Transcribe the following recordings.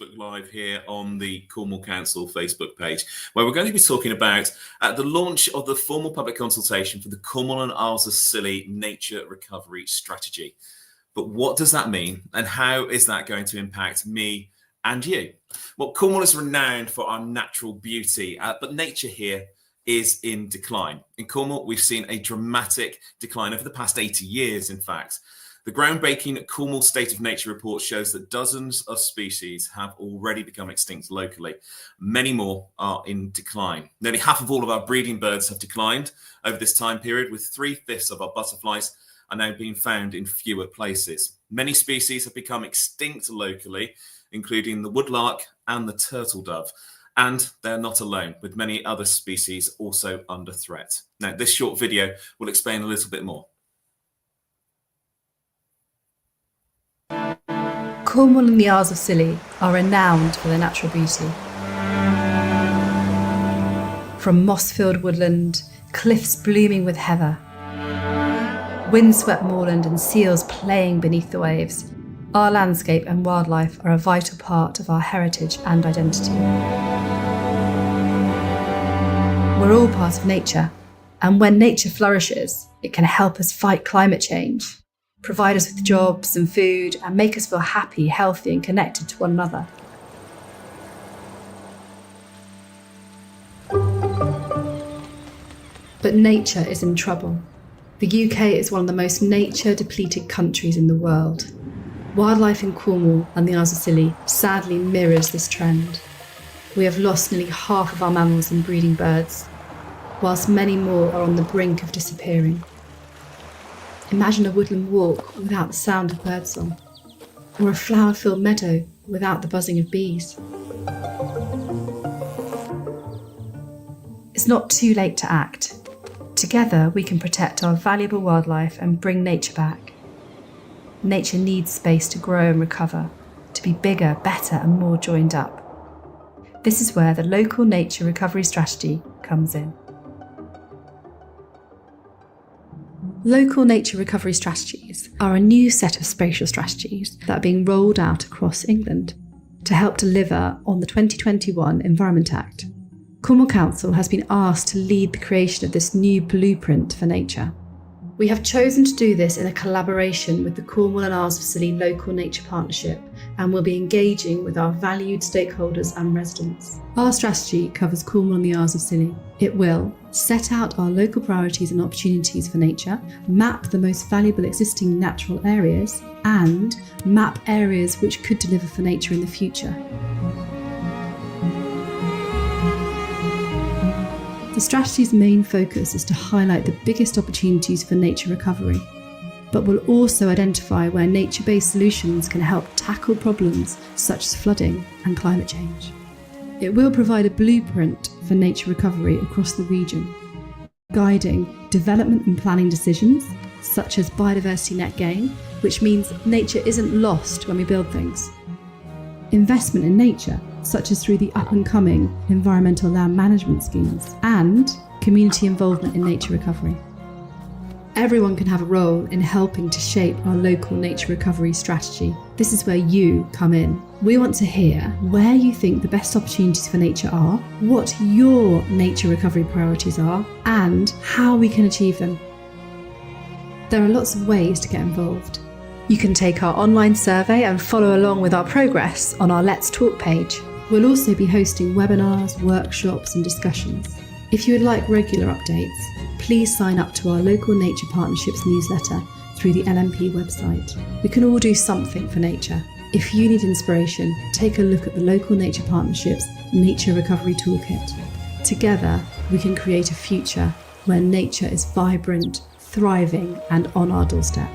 Facebook Live here on the Cornwall Council Facebook page, where we're going to be talking about the launch of the formal public consultation for the Cornwall and IoS's Scilly nature recovery strategy. But what does that mean, and how is that going to impact me and you? Well, Cornwall is renowned for our natural beauty, but nature here is in decline. In Cornwall, we've seen a dramatic decline over the past 80 years, in fact. The groundbreaking Cornwall State of Nature report shows that dozens of species have already become extinct locally. Many more are in decline. Nearly half of all of our breeding birds have declined over this time period, with 3/5 of our butterflies are now being found in fewer places. Many species have become extinct locally, including the woodlark and the turtle dove. And they're not alone, with many other species also under threat. Now, this short video will explain a little bit more. Cornwall and the Isles of Scilly are renowned for their natural beauty. From moss-filled woodland, cliffs blooming with heather, windswept moorland and seals playing beneath the waves, our landscape and wildlife are a vital part of our heritage and identity. We're all part of nature, and when nature flourishes, it can help us fight climate change, provide us with jobs and food, and make us feel happy, healthy, and connected to one another. But nature is in trouble. The UK is one of the most nature-depleted countries in the world. Wildlife in Cornwall and the Isles of Scilly sadly mirrors this trend. We have lost nearly half of our mammals and breeding birds, whilst many more are on the brink of disappearing. Imagine a woodland walk without the sound of birdsong, or a flower-filled meadow without the buzzing of bees. It's not too late to act. Together we can protect our valuable wildlife and bring nature back. Nature needs space to grow and recover, to be bigger, better and more joined up. This is where the local nature recovery strategy comes in. Local nature recovery strategies are a new set of spatial strategies that are being rolled out across England to help deliver on the 2021 Environment Act. Cornwall Council has been asked to lead the creation of this new blueprint for nature. We have chosen to do this in a collaboration with the Cornwall and Isles of Scilly Local Nature Partnership, and will be engaging with our valued stakeholders and residents. Our strategy covers Cornwall and the Isles of Scilly. It will set out our local priorities and opportunities for nature, map the most valuable existing natural areas, and map areas which could deliver for nature in the future. The strategy's main focus is to highlight the biggest opportunities for nature recovery, but will also identify where nature-based solutions can help tackle problems such as flooding and climate change. It will provide a blueprint for nature recovery across the region, guiding development and planning decisions such as biodiversity net gain, which means nature isn't lost when we build things. Investment in nature, such as through the up-and-coming environmental land management schemes, and community involvement in nature recovery. Everyone can have a role in helping to shape our local nature recovery strategy. This is where you come in. We want to hear where you think the best opportunities for nature are, what your nature recovery priorities are, and how we can achieve them. There are lots of ways to get involved. You can take our online survey and follow along with our progress on our Let's Talk page. We'll also be hosting webinars, workshops and discussions. If you would like regular updates, please sign up to our Local Nature Partnerships newsletter through the LNP website. We can all do something for nature. If you need inspiration, take a look at the Local Nature Partnerships Nature Recovery Toolkit. Together, we can create a future where nature is vibrant, thriving and on our doorstep.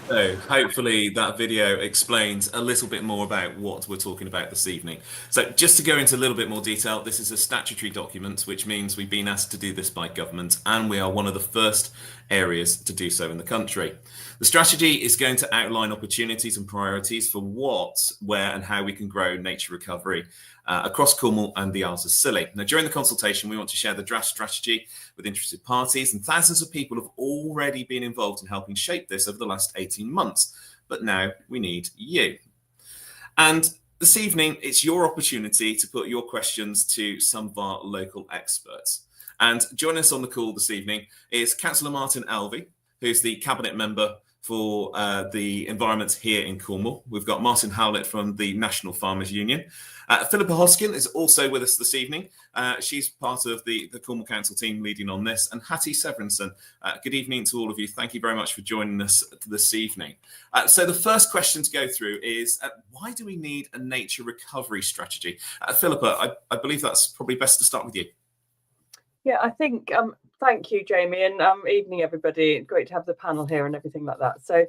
So hopefully that video explains a little bit more about what we're talking about this evening. So just to go into a little bit more detail, this is a statutory document, which means we've been asked to do this by government, and we are one of the first areas to do so in the country. The strategy is going to outline opportunities and priorities for what, where and how we can grow nature recovery across Cornwall and the Isles of Scilly. Now, during the consultation, we want to share the draft strategy with interested parties, and thousands of people have already been involved in helping shape this over the last 18 months. But now we need you. And this evening, it's your opportunity to put your questions to some of our local experts. And joining us on the call this evening is Councillor Martyn Alvey, who's the Cabinet Member for the Environment here in Cornwall. We've got Martyn Howlett from the National Farmers Union. Philippa Hoskin is also with us this evening. She's part of the Cornwall Council team leading on this. And Hattie Severinsen, good evening to all of you. Thank you very much for joining us this evening. So the first question to go through is, why do we need a nature recovery strategy? Philippa, I believe that's probably best to start with you. Yeah, I think, thank you, Jamie, and evening, everybody. Great to have the panel here and everything like that. So,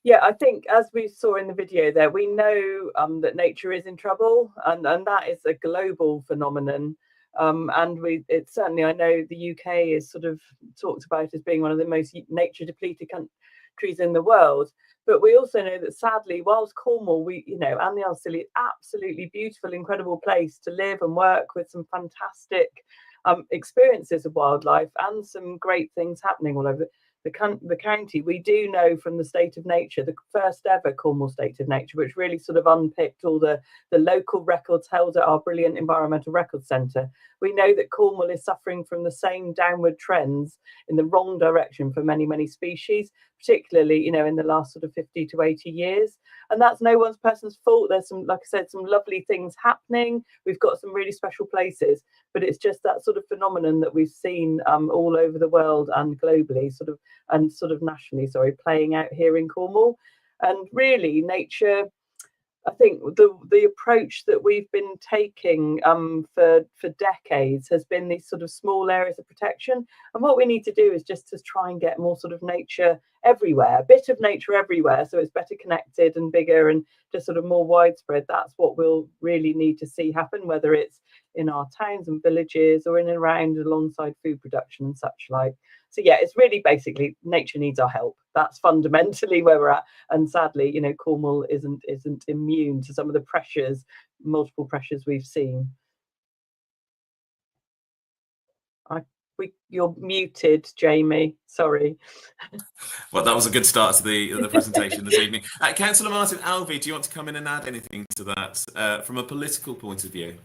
yeah, I think as we saw in the video there, we know that nature is in trouble, and that is a global phenomenon. And it's certainly, I know the UK is sort of talked about as being one of the most nature depleted countries in the world. But we also know that sadly, whilst Cornwall, and the Isles of Scilly, absolutely beautiful, incredible place to live and work with some fantastic experiences of wildlife and some great things happening all over the county. We do know from the State of Nature, the first ever Cornwall State of Nature, which really sort of unpicked all the local records held at our brilliant Environmental Records Centre. We know that Cornwall is suffering from the same downward trends in the wrong direction for many, many species, particularly, in the last sort of 50 to 80 years. And that's no one person's fault. There's some, like I said, some lovely things happening. We've got some really special places, but it's just that sort of phenomenon that we've seen all over the world and globally, sort of nationally, playing out here in Cornwall. And really, nature, I think the approach that we've been taking for decades has been these sort of small areas of protection. And what we need to do is just to try and get more sort of nature everywhere, a bit of nature everywhere, so it's better connected and bigger and just sort of more widespread. That's what we'll really need to see happen, whether it's in our towns and villages or in and around alongside food production and such like. So yeah, it's really basically nature needs our help. That's fundamentally where we're at. And sadly, Cornwall isn't immune to some of the pressures, multiple pressures we've seen. You're muted, Jamie. Sorry. Well, that was a good start to the presentation this evening. Councillor Martyn Alvey, do you want to come in and add anything to that from a political point of view?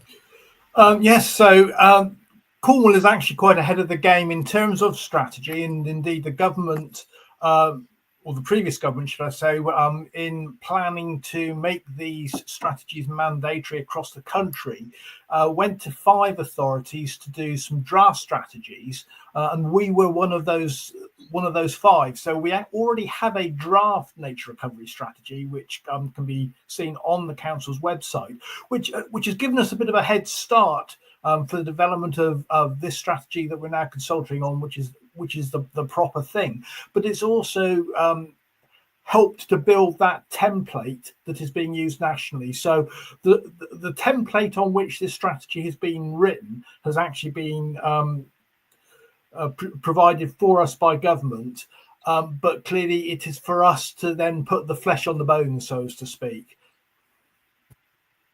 Yes, so Cornwall is actually quite ahead of the game in terms of strategy, and indeed the government, or the previous government, should I say, in planning to make these strategies mandatory across the country, went to 5 authorities to do some draft strategies, and we were one of those 5. So we already have a draft nature recovery strategy, which can be seen on the council's website, which has given us a bit of a head start for the development of this strategy that we're now consulting on, which is the proper thing. But it's also helped to build that template that is being used nationally. So the template on which this strategy has been written has actually been provided for us by government, but clearly it is for us to then put the flesh on the bone, so as to speak.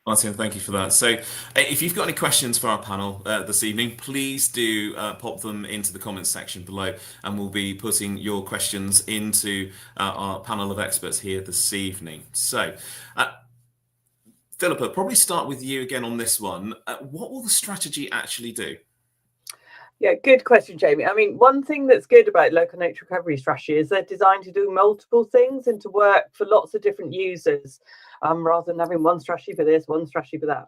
Martyn, thank you for that. So if you've got any questions for our panel this evening, please do pop them into the comments section below, and we'll be putting your questions into our panel of experts here this evening. So Philippa, probably start with you again on this one. What will the strategy actually do? Yeah, good question, Jamie. I mean, one thing that's good about local nature recovery strategy is they're designed to do multiple things and to work for lots of different users, rather than having one strategy for this, one strategy for that.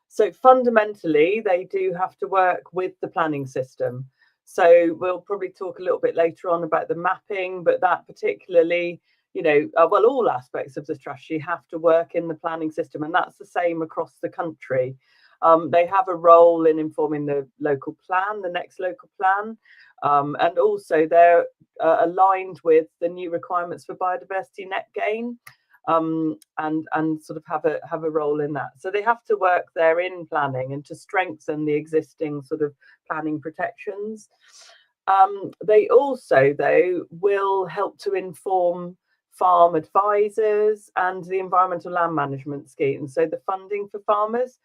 So fundamentally, they do have to work with the planning system. So we'll probably talk a little bit later on about the mapping, but that particularly, all aspects of the strategy have to work in the planning system, and that's the same across the country. They have a role in informing the local plan, the next local plan, and also they're aligned with the new requirements for biodiversity net gain, and sort of have a role in that. So they have to work there in planning and to strengthen the existing sort of planning protections. They also, though, will help to inform farm advisors and the environmental land management scheme. So the funding for farmers,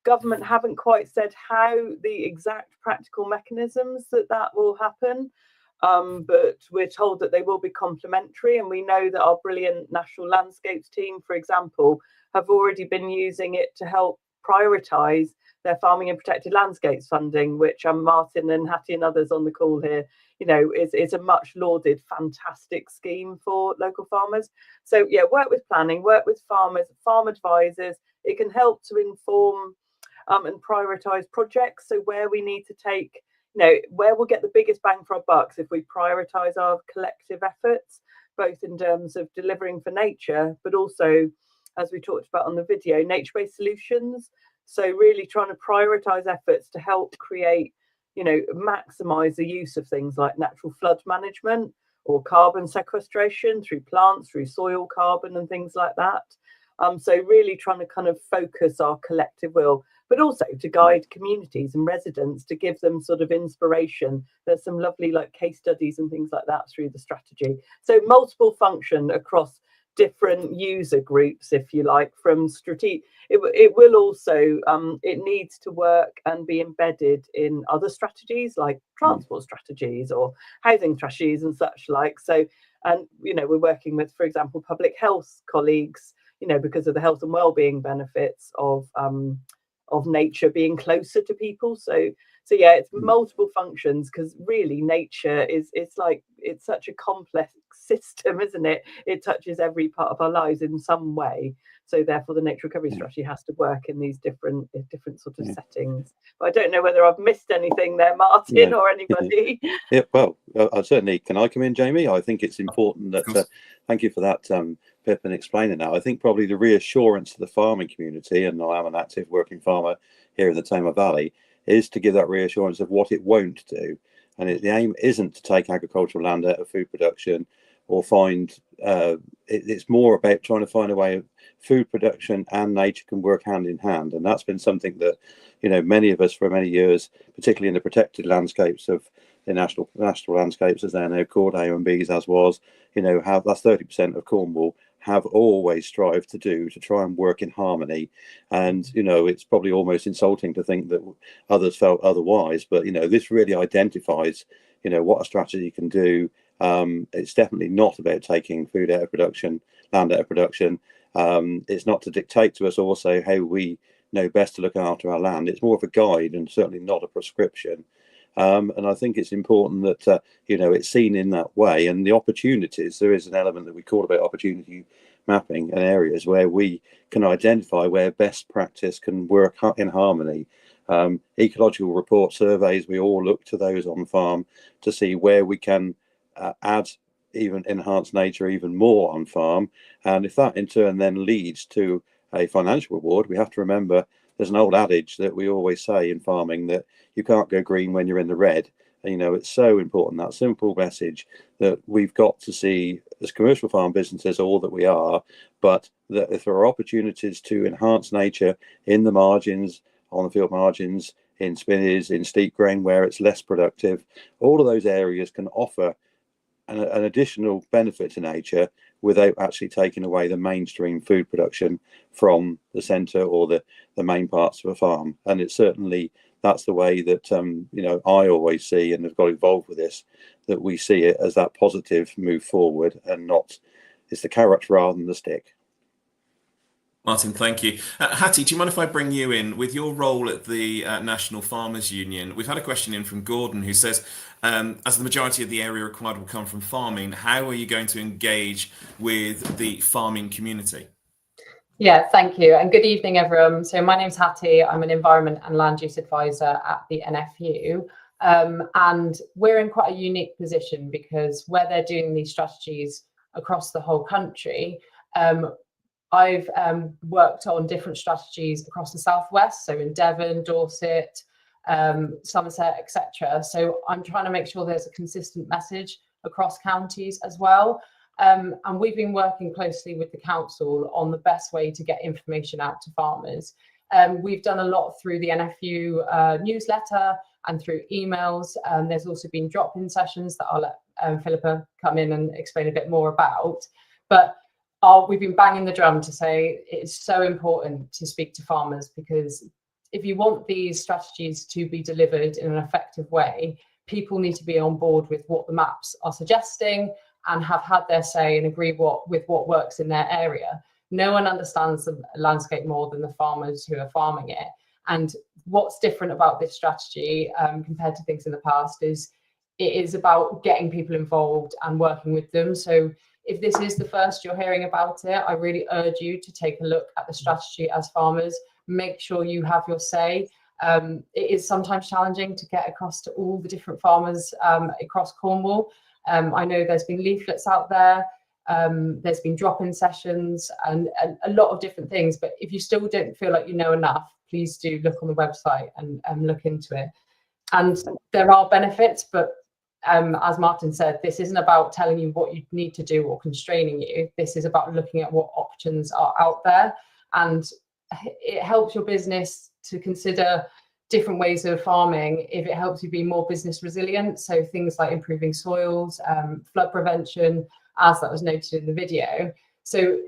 government haven't quite said how the exact practical mechanisms that will happen. But we're told that they will be complementary, and we know that our brilliant National Landscapes team, for example, have already been using it to help prioritise their farming and protected landscapes funding, which Martyn and Hattie and others on the call here, is a much lauded, fantastic scheme for local farmers. So yeah, work with planning, work with farmers, farm advisors. It can help to inform and prioritise projects. So where we need to take, where we'll get the biggest bang for our bucks if we prioritise our collective efforts, both in terms of delivering for nature, but also, as we talked about on the video, nature-based solutions. So really trying to prioritise efforts to help create, maximise the use of things like natural flood management or carbon sequestration through plants, through soil carbon and things like that. So really trying to kind of focus our collective will, but also to guide communities and residents to give them sort of inspiration. There's some lovely case studies and things like that through the strategy. So multiple function across different user groups, if you like, from strategic. It will also, it needs to work and be embedded in other strategies like transport strategies or housing strategies and such like. So, and, we're working with, for example, public health colleagues, because of the health and well-being benefits of nature being closer to people. So yeah, it's multiple functions, because really nature it's such a complex system, isn't it? It touches every part of our lives in some way. So therefore the nature recovery strategy has to work in these different sort of settings. But I don't know whether I've missed anything there, Martyn, or anybody. Yeah, well, I certainly, can I come in, Jamie? I think it's important that, thank you for that, Pip, and explaining that. I think probably the reassurance to the farming community, and I am an active working farmer here in the Tamar Valley, is to give that reassurance of what it won't do. And the aim isn't to take agricultural land out of food production or find, it's more about trying to find a way of food production and nature can work hand in hand. And that's been something that, many of us for many years, particularly in the protected landscapes of the national landscapes, as they're now called, AONBs, as was, that's 30% of Cornwall, have always strived to do, to try and work in harmony. And it's probably almost insulting to think that others felt otherwise, but this really identifies what a strategy can do. It's definitely not about taking food out of production, land out of production. It's not to dictate to us also how we know best to look after our land. It's more of a guide and certainly not a prescription. And I think it's important that it's seen in that way. And the opportunities, there is an element that we call about opportunity mapping and areas where we can identify where best practice can work in harmony. Ecological report surveys, we all look to those on farm to see where we can add, even enhance nature even more on farm. And if that in turn then leads to a financial reward, we have to remember there's an old adage that we always say in farming, that you can't go green when you're in the red. And, it's so important, that simple message that we've got to see as commercial farm businesses, all that we are, but that if there are opportunities to enhance nature in the margins, on the field margins, in spinneys, in steep grain where it's less productive, all of those areas can offer an additional benefit to nature without actually taking away the mainstream food production from the centre or the main parts of a farm. And it's certainly, that's the way that I always see, and have got involved with this, that we see it as that positive move forward, and not, it's the carrot rather than the stick. Martyn, thank you. Hattie, do you mind if I bring you in with your role at the National Farmers Union? We've had a question in from Gordon who says, as the majority of the area required will come from farming, how are you going to engage with the farming community? Yeah, thank you. And good evening, everyone. So my name's Hattie. I'm an Environment and Land Use Advisor at the NFU. And we're in quite a unique position because where they're doing these strategies across the whole country, I've worked on different strategies across the southwest, so in Devon, Dorset, Somerset, etc. So I'm trying to make sure there's a consistent message across counties as well. And we've been working closely with the council on the best way to get information out to farmers. We've done a lot through the NFU newsletter and through emails. There's also been drop-in sessions that I'll let Philippa come in and explain a bit more about. But we've been banging the drum to say it's so important to speak to farmers, because if you want these strategies to be delivered in an effective way, people need to be on board with what the maps are suggesting and have had their say and agree with what works in their area. No one understands the landscape more than the farmers who are farming it. And what's different about this strategy compared to things in the past is it is about getting people involved and working with them. So if this is the first you're hearing about it, I really urge you to take a look at the strategy as farmers. Make sure you have your say. It is sometimes challenging to get across to all the different farmers across Cornwall. I know there's been leaflets out there. There's been drop-in sessions and a lot of different things. But if you still don't feel like you know enough, please do look on the website and look into it. And there are benefits, but as Martyn said, this isn't about telling you what you need to do or constraining you. This is about looking at what options are out there, and it helps your business to consider different ways of farming if it helps you be more business resilient. So things like improving soils, flood prevention, as that was noted in the video. So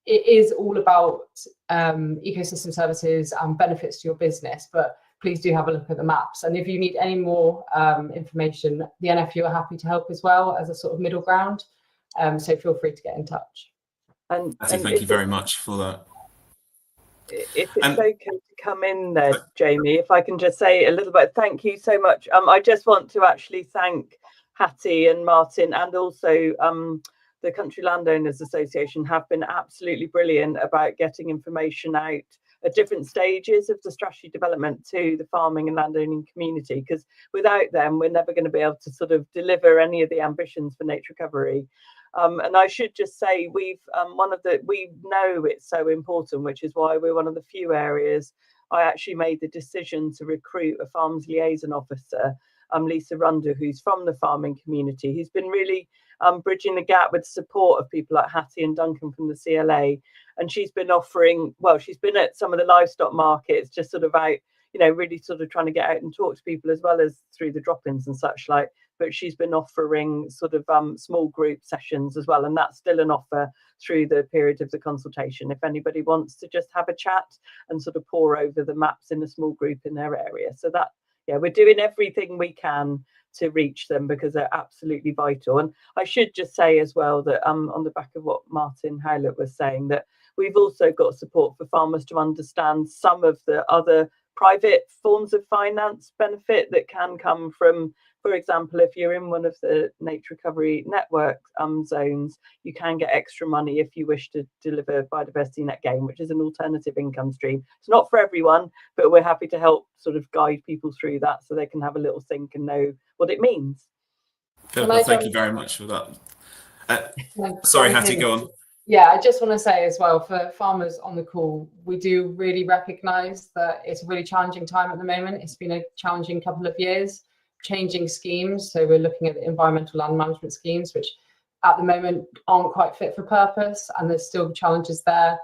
it is all about ecosystem services and benefits to your business, but please do have a look at the maps. And if you need any more information, the NFU are happy to help as well as a sort of middle ground. So feel free to get in touch. And Thank you very much for that. If it's okay to come in there, Jamie, if I can just say a little bit, thank you so much. I just want to actually thank Hattie and Martyn, and also the Country Landowners Association have been absolutely brilliant about getting information out at different stages of the strategy development to the farming and landowning community, because without them we're never going to be able to sort of deliver any of the ambitions for nature recovery. And I should just say we know it's so important, which is why we're one of the few areas I actually made the decision to recruit a farms liaison officer, Lisa Runda, who's from the farming community, who's been really bridging the gap with support of people like Hattie and Duncan from the CLA. And she's been offering, well, she's been at some of the livestock markets, just sort of out, you know, really sort of trying to get out and talk to people, as well as through the drop-ins and such like. But she's been offering sort of small group sessions as well. And that's still an offer through the period of the consultation, if anybody wants to just have a chat and sort of pore over the maps in a small group in their area. So that, yeah, we're doing everything we can to reach them because they're absolutely vital. And I should just say as well that on the back of what Martyn Howlett was saying, that we've also got support for farmers to understand some of the other private forms of finance benefit that can come from, for example, if you're in one of the Nature Recovery Network zones, you can get extra money if you wish to deliver biodiversity net gain, which is an alternative income stream. It's not for everyone, but we're happy to help sort of guide people through that so they can have a little think and know what it means. Philippa, thank you very much for that. Sorry, Hattie, go on. Yeah, I just want to say as well, for farmers on the call, we do really recognise that it's a really challenging time at the moment. It's been a challenging couple of years, changing schemes. So we're looking at the environmental land management schemes, which at the moment aren't quite fit for purpose, and there's still challenges there.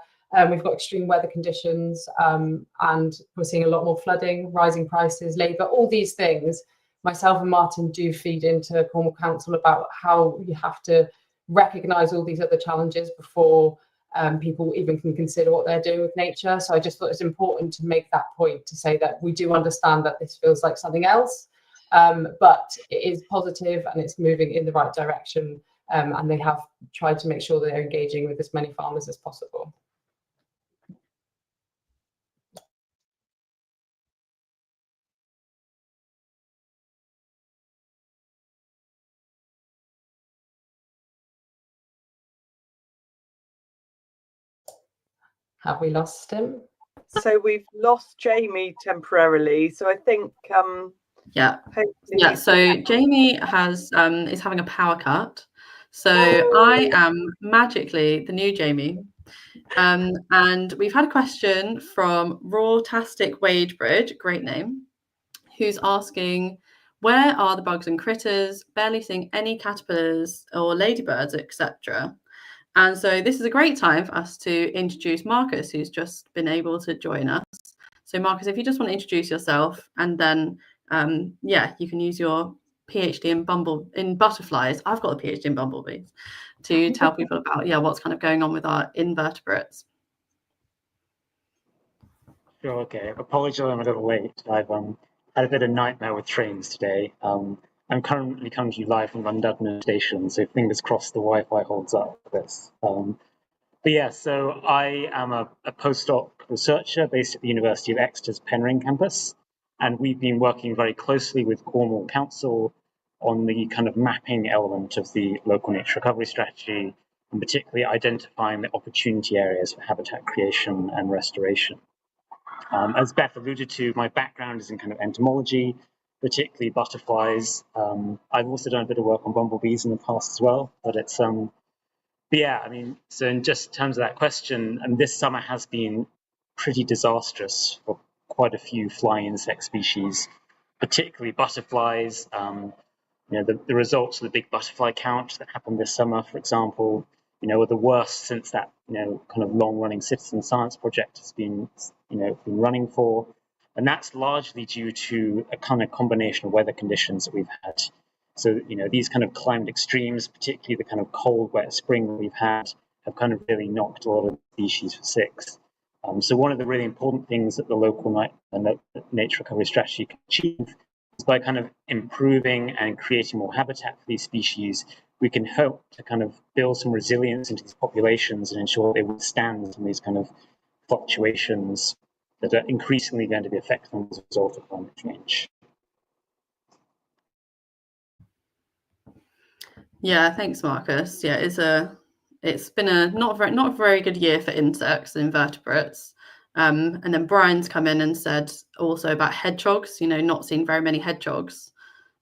We've got extreme weather conditions, and we're seeing a lot more flooding, rising prices, labour, all these things. Myself and Martyn do feed into Cornwall Council about how you have to recognise all these other challenges before people even can consider what they're doing with nature. So I just thought it's important to make that point, to say that we do understand that this feels like something else, but it is positive and it's moving in the right direction, and they have tried to make sure they're engaging with as many farmers as possible. Have we lost him? So we've lost Jamie temporarily. So I think yeah. So Jamie has is having a power cut. So I am magically the new Jamie. And we've had a question from Rawtastic Wadebridge, great name, who's asking, where are the bugs and critters? Barely seeing any caterpillars or ladybirds, etc. And so this is a great time for us to introduce Marcus, who's just been able to join us. So Marcus, if you just want to introduce yourself and then yeah, you can use your PhD in butterflies. I've got a PhD in bumblebees to tell people about what's kind of going on with our invertebrates. Sure, okay. Apologies, I'm a little late. I've had a bit of nightmare with trains today. I'm currently coming to you live from London Station, so fingers crossed the Wi-Fi holds up for this. But yeah, so I am a postdoc researcher based at the University of Exeter's Penryn campus, and we've been working very closely with Cornwall Council on the kind of mapping element of the local nature recovery strategy, and particularly identifying the opportunity areas for habitat creation and restoration. As Beth alluded to, my background is in kind of entomology, particularly butterflies. I've also done a bit of work on bumblebees in the past as well, but it's but yeah, I mean, so in just terms of that question, and this summer has been pretty disastrous for quite a few flying insect species, particularly butterflies. You know, the results of the big butterfly count that happened this summer, for example, you know, were the worst since that, you know, kind of long-running citizen science project has been, you know, been running for. And that's largely due to a kind of combination of weather conditions that we've had. So, you know, these kind of climate extremes, particularly the kind of cold, wet spring that we've had, have kind of really knocked a lot of species for six. So one of the really important things that the local nature recovery strategy can achieve is by kind of improving and creating more habitat for these species, we can help to kind of build some resilience into these populations and ensure they withstand some of these kind of fluctuations that are increasingly going to be affected as a result of climate change. Yeah, thanks, Marcus. Yeah, it's been a not a very good year for insects and invertebrates. And then Brian's come in and said also about hedgehogs, you know, not seeing very many hedgehogs.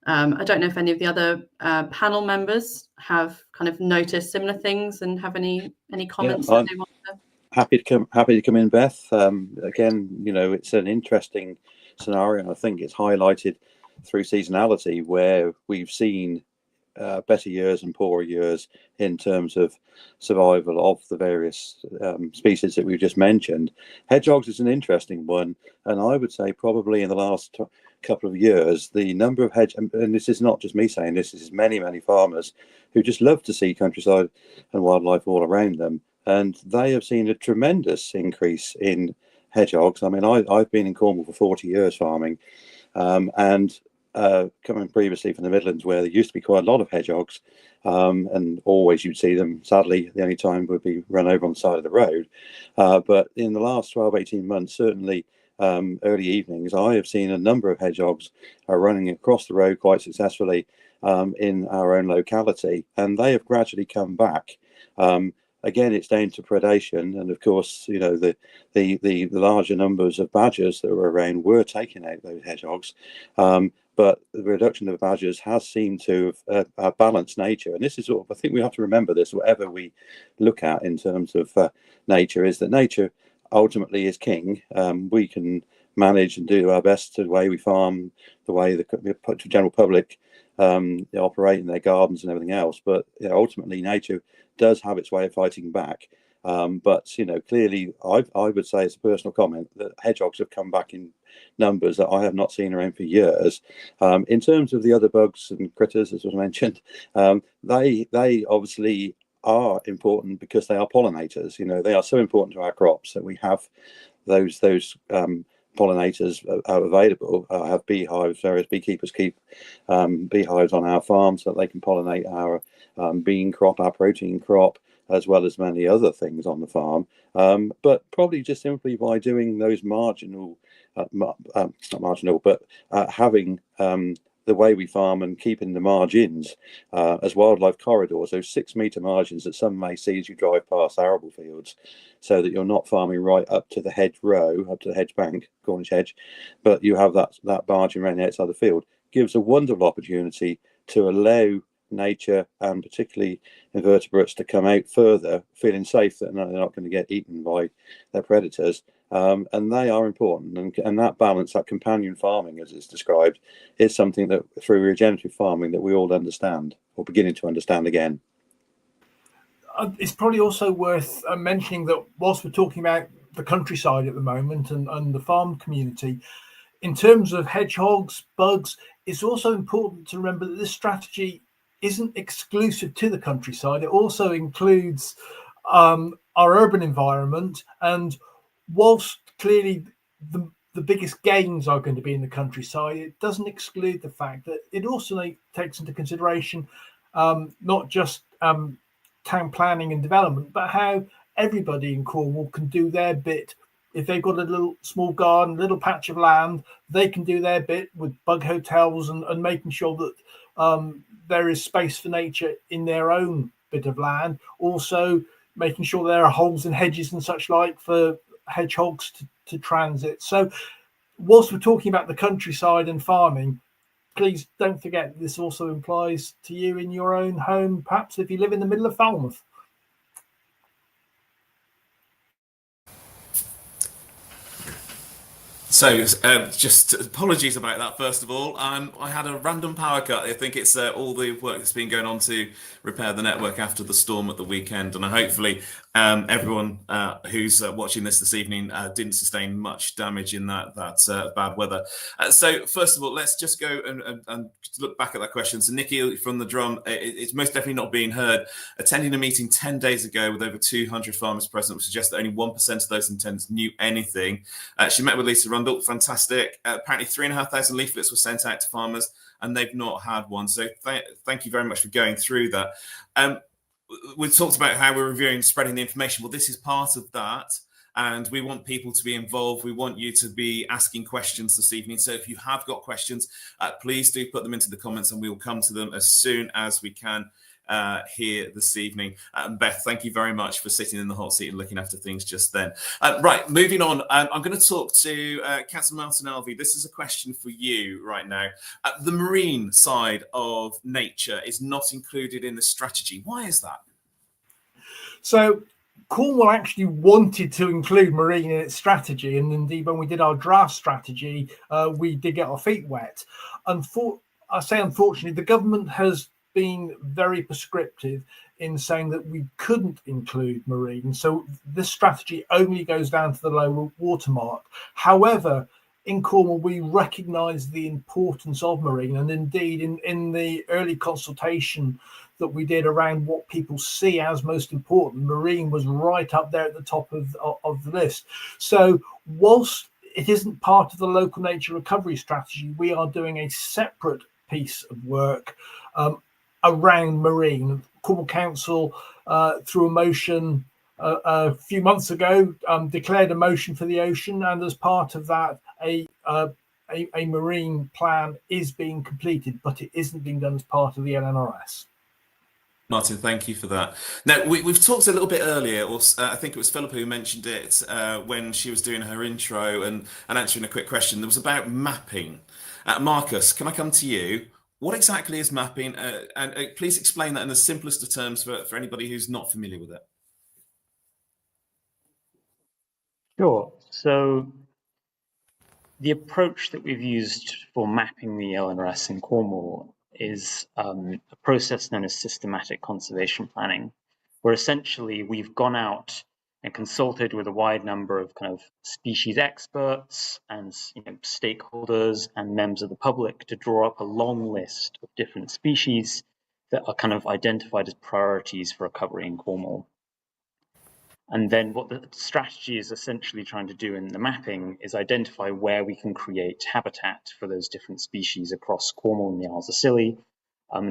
I don't know if any of the other panel members have kind of noticed similar things and have any comments that they want to. Happy to come in, Beth. Again, you know, it's an interesting scenario, and I think it's highlighted through seasonality where we've seen better years and poorer years in terms of survival of the various species that we've just mentioned. Hedgehogs is an interesting one, and I would say probably in the last couple of years, the number of and this is not just me saying this is many farmers who just love to see countryside and wildlife all around them, and they have seen a tremendous increase in hedgehogs. I mean, I've been in Cornwall for 40 years farming, and coming previously from the Midlands, where there used to be quite a lot of hedgehogs, and always you'd see them. Sadly, the only time would be run over on the side of the road. But in the last 12-18 months, certainly early evenings, I have seen a number of hedgehogs running across the road quite successfully in our own locality, and they have gradually come back. Again, it's down to predation, and of course, you know, the larger numbers of badgers that were around were taking out those hedgehogs. But the reduction of badgers has seemed to have balanced nature, and this is sort of, I think we have to remember this, whatever we look at in terms of nature, is that nature ultimately is king. We can manage and do our best to the way we farm, the way the general public they operate in their gardens and everything else, but you know, ultimately nature does have its way of fighting back. But you know, clearly I would say, as a personal comment, that hedgehogs have come back in numbers that I have not seen around for years. In terms of the other bugs and critters, as was mentioned, they obviously are important because they are pollinators. You know, they are so important to our crops that we have those pollinators are available. Have beehives. Various beekeepers keep beehives on our farm so that they can pollinate our bean crop, our protein crop, as well as many other things on the farm. But probably just simply by doing those marginal, not marginal, but having the way we farm and keeping the margins as wildlife corridors, those 6 metre margins that some may see as you drive past arable fields, so that you're not farming right up to the hedge row, up to the hedge bank, Cornish hedge, but you have that margin around the outside of the field, gives a wonderful opportunity to allow nature and particularly invertebrates to come out further feeling safe that they're not going to get eaten by their predators. And they are important, and that balance, that companion farming as it's described, is something that through regenerative farming that we all understand, or beginning to understand again. It's probably also worth mentioning that whilst we're talking about the countryside at the moment and the farm community, in terms of hedgehogs, bugs, it's also important to remember that this strategy isn't exclusive to the countryside. It also includes our urban environment. And whilst clearly the biggest gains are going to be in the countryside, it doesn't exclude the fact that it also takes into consideration not just town planning and development, but how everybody in Cornwall can do their bit. If they've got a little small garden, little patch of land, they can do their bit with bug hotels and making sure that there is space for nature in their own bit of land. Also making sure there are holes in hedges and such like for hedgehogs to transit. So whilst we're talking about the countryside and farming, please don't forget this also applies to you in your own home, perhaps if you live in the middle of Falmouth. So just apologies about that, first of all. I had a random power cut. I think it's all the work that's been going on to repair the network after the storm at the weekend. And hopefully everyone who's watching this evening didn't sustain much damage in that bad weather. So first of all, let's just go and look back at that question. So Nikki from the drum, it's most definitely not being heard. Attending a meeting 10 days ago with over 200 farmers present would suggest that only 1% of those intenders knew anything. She met with Lisa Rundle, fantastic. Apparently 3,500 leaflets were sent out to farmers and they've not had one. So thank you very much for going through that. We've talked about how we're reviewing and spreading the information. Well, this is part of that. And we want people to be involved. We want you to be asking questions this evening. So if you have got questions, please do put them into the comments and we will come to them as soon as we can here this evening. Beth, thank you very much for sitting in the hot seat and looking after things just then. Right, moving on. I'm going to talk to Councillor Martyn Alvey. This is a question for you right now. The marine side of nature is not included in the strategy. Why is that? So Cornwall actually wanted to include marine in its strategy, and indeed when we did our draft strategy, we did get our feet wet. I say unfortunately, the government has been very prescriptive in saying that we couldn't include marine. So this strategy only goes down to the low water mark. However, in Cornwall, we recognise the importance of marine, and indeed in the early consultation that we did around what people see as most important, marine was right up there at the top of the list. So whilst it isn't part of the local nature recovery strategy, we are doing a separate piece of work around marine. Cornwall Council, through a motion a few months ago, declared a motion for the ocean, and as part of that, a marine plan is being completed, but it isn't being done as part of the LNRS. Martyn, thank you for that. Now, we've talked a little bit earlier, or I think it was Philippa who mentioned it when she was doing her intro and answering a quick question. There was about mapping. Marcus, can I come to you? What exactly is mapping? And please explain that in the simplest of terms for anybody who's not familiar with it. Sure. So the approach that we've used for mapping the LNRS in Cornwall is a process known as systematic conservation planning, where essentially we've gone out and consulted with a wide number of kind of species experts and stakeholders and members of the public to draw up a long list of different species that are kind of identified as priorities for recovery in Cornwall. And then what the strategy is essentially trying to do in the mapping is identify where we can create habitat for those different species across Cornwall and the Isles of Scilly,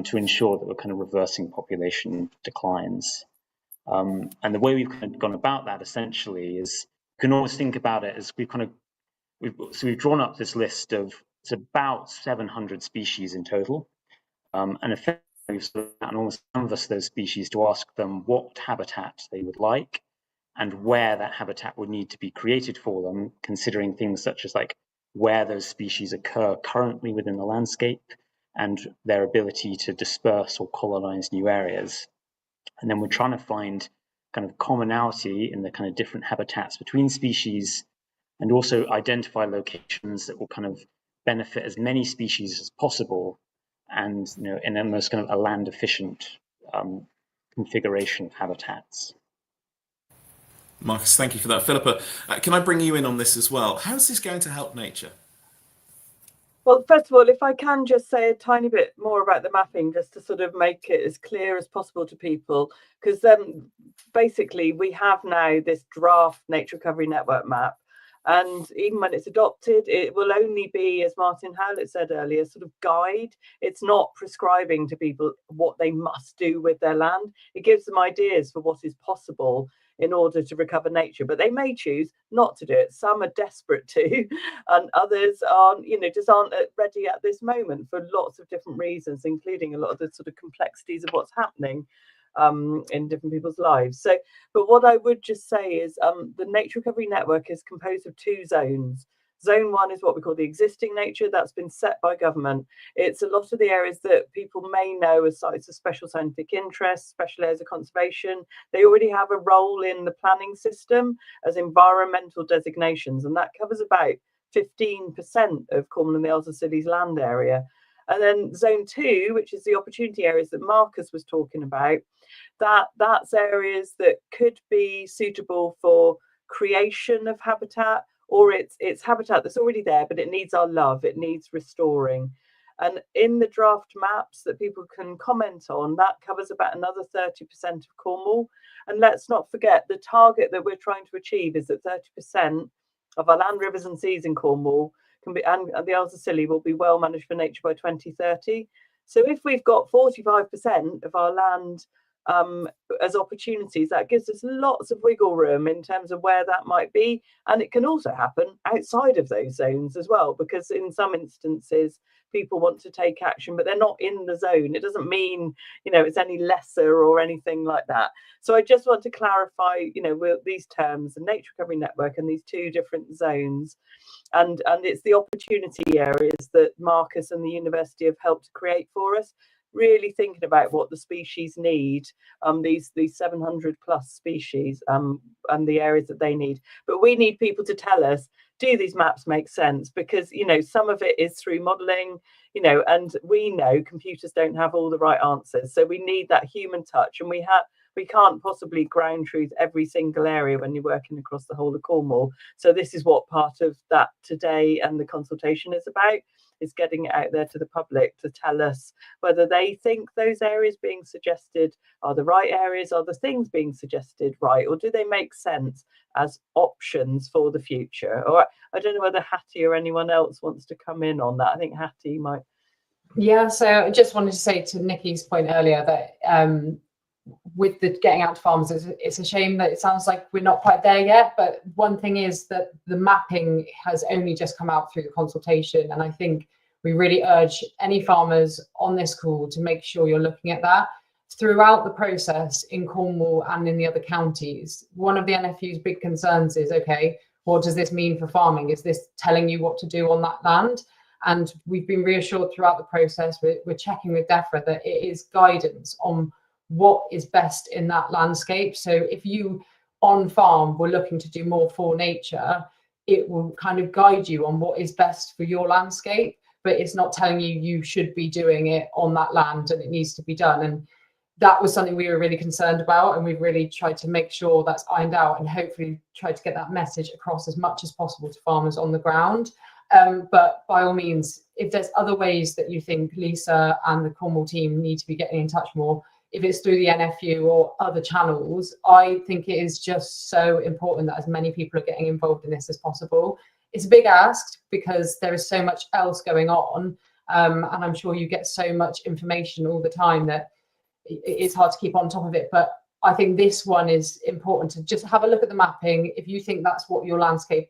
to ensure that we're kind of reversing population declines. And the way we've kind of gone about that essentially is, you can always think about it as we've drawn up this list of, it's about 700 species in total, and effectively we've sort of almost canvassed those species to ask them what habitat they would like and where that habitat would need to be created for them, considering things such as like where those species occur currently within the landscape and their ability to disperse or colonize new areas. And then we're trying to find kind of commonality in the kind of different habitats between species, and also identify locations that will kind of benefit as many species as possible, and in a most kind of a land efficient configuration of habitats. Marcus, thank you for that. Philippa, can I bring you in on this as well? How's this going to help nature? Well, first of all, if I can just say a tiny bit more about the mapping, just to sort of make it as clear as possible to people, because basically we have now this draft Nature Recovery Network map, and even when it's adopted, it will only be, as Martyn Howlett said earlier, sort of guide. It's not prescribing to people what they must do with their land. It gives them ideas for what is possible in order to recover nature, but they may choose not to do it. Some are desperate to, and others aren't, just aren't ready at this moment for lots of different reasons, including a lot of the sort of complexities of what's happening in different people's lives. So, but what I would just say is the Nature Recovery Network is composed of 2 zones. Zone 1 is what we call the existing nature that's been set by government. It's a lot of the areas that people may know as sites of special scientific interest, special areas of conservation. They already have a role in the planning system as environmental designations, and that covers about 15% of Cornwall and the Isles of Scilly's land area. And then Zone 2, which is the opportunity areas that Marcus was talking about, that's areas that could be suitable for creation of habitat, or it's habitat that's already there, but it needs our love, it needs restoring. And in the draft maps that people can comment on, that covers about another 30% of Cornwall. And let's not forget, the target that we're trying to achieve is that 30% of our land, rivers and seas in Cornwall can be, and the Isles of Scilly will be well managed for nature by 2030. So if we've got 45% of our land as opportunities, that gives us lots of wiggle room in terms of where that might be. And it can also happen outside of those zones as well, because in some instances people want to take action but they're not in the zone. It doesn't mean it's any lesser or anything like that. So I just want to clarify these terms, the Nature Recovery Network and these 2 different zones, and it's the opportunity areas that Marcus and the university have helped to create for us, really thinking about what the species need, these 700 plus species, and the areas that they need. But we need people to tell us, do these maps make sense? Because some of it is through modelling, and we know computers don't have all the right answers, so we need that human touch, and we can't possibly ground truth every single area when you're working across the whole of Cornwall. So this is what part of that today and the consultation is about, is getting it out there to the public to tell us whether they think those areas being suggested are the right areas, are the things being suggested right, or do they make sense as options for the future? Or I don't know whether Hattie or anyone else wants to come in on that. I think Hattie might. Yeah, so I just wanted to say to Nikki's point earlier that with the getting out to farms, it's a shame that it sounds like we're not quite there yet, but one thing is that the mapping has only just come out through the consultation, and I think we really urge any farmers on this call to make sure you're looking at that throughout the process in Cornwall and in the other counties. One of the NFU's big concerns is, okay, what does this mean for farming? Is this telling you what to do on that land? And we've been reassured throughout the process, we're checking with DEFRA that it is guidance on what is best in that landscape. So if you on farm were looking to do more for nature, it will kind of guide you on what is best for your landscape, but it's not telling you you should be doing it on that land and it needs to be done. And that was something we were really concerned about, and we've really tried to make sure that's ironed out and hopefully try to get that message across as much as possible to farmers on the ground. But by all means, if there's other ways that you think Lisa and the Cornwall team need to be getting in touch more, if it's through the NFU or other channels, I think it is just so important that as many people are getting involved in this as possible. It's a big ask because there is so much else going on, and I'm sure you get so much information all the time that it's hard to keep on top of it. But I think this one is important to just have a look at the mapping. If you think that's what your landscape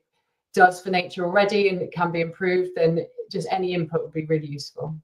does for nature already and it can be improved, then just any input would be really useful.